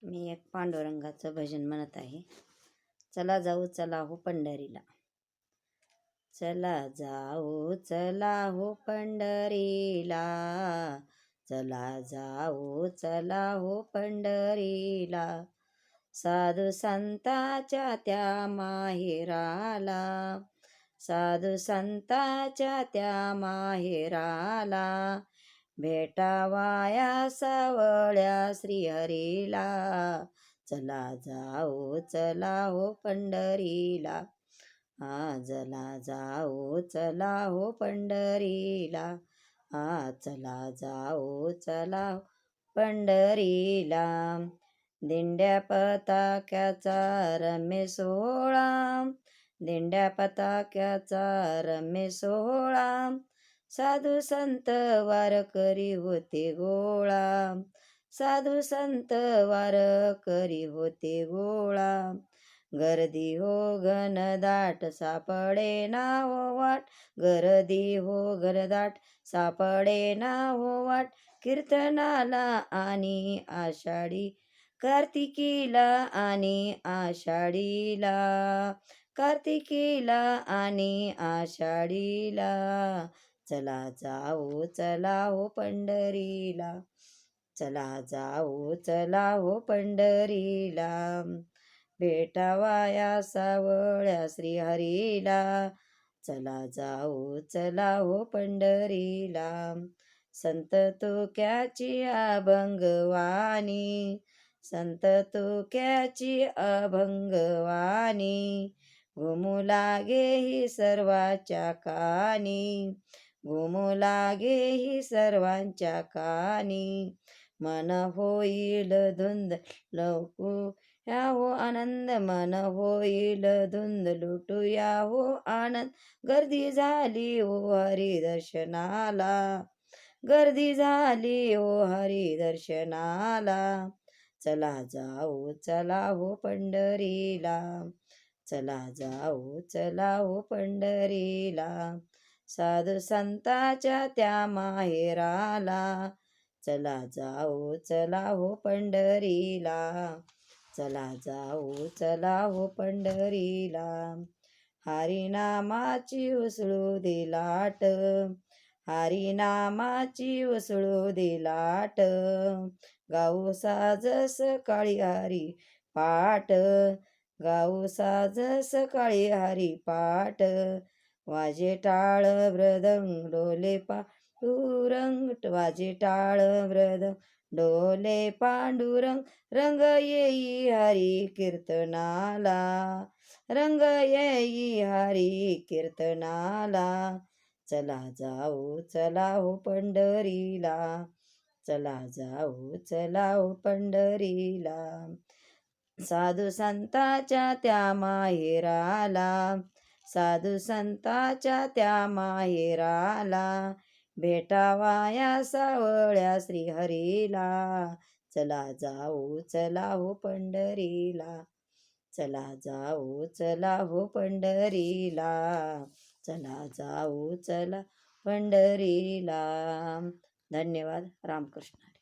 मी एक पांडुरंगाचं भजन म्हणत आहे. चला जाऊ चला हो पंढरीला. चला जाऊ पंढरीला. चला जाऊ पंढरीला. साधू संताच्या त्या माहेराला. साधू संताच्या त्या माहेराला. भेटावाया सावळ्या श्रीहरीला. चला जाऊ पंढरीला. चला हो पंढरीला. चला जाऊ पंढरीला. दिंड्या पताक्याचा रम्य सोहळा. दिंड्या पताक्याचा रम्य सोहळा. साधू संत वारकरी होते गोळा. साधू संत वारकरी होते गोळा. गर्दी हो घनदाट सापडे ना हो वाट. गर्दी हो घनदाट सापडे ना हो वाट. कीर्तनाला आणि आषाढी कार्तिकीला आणि आषाढीला. कार्तिकीला आणि आषाढीला. चला जाऊ पंढरीला. चला जाऊ पंढरीला. भेटावाया सावळ्या श्रीहरीला. चला जाऊ पंढरीला. संत तुक्याची अभंगवाणी. संत तुक्याची अभंगवाणी. घुमू लागे ही सर्वांच्या कानी. घुमू लागे ही सर्वांच्या कानी. मन होईल धुंद लवकू या हो आनंद. मन होईल धुंद लुटूया हो आनंद. गर्दी झाली हो हरी दर्शनाला. गर्दी झाली हो हरी दर्शनाला. चला जाऊ पंढरीला. चला जाऊ पंढरीला. साधू संताच्या त्या माहेराला. चला जाऊ पंढरीला. चला जाऊ पंढरीला. हरिनामाची उसळू दे लाट. हरिनामाची उसळू दे लाट. गाऊ साज सकाळी हरी पाठ. गाऊ साज सकाळी हरी पाठ. वाजे टाळ मृदंग डोले पांडुरंग. वाजे टाळ मृदंग डोले पांडुरंग. रंग येई हरी कीर्तनाला. रंग येई हरी कीर्तनाला. चला जाऊ पंढरीला. चला जाऊ पंढरीला. साधू संताच्या त्या माहेराला. साधू संताच्या त्या माहेराला. भेटावाया सावळ्या श्रीहरीला. चला जाऊ पंढरीला. चला जाऊ पंढरीला. चला जाऊ पंढरीला. धन्यवाद. रामकृष्ण.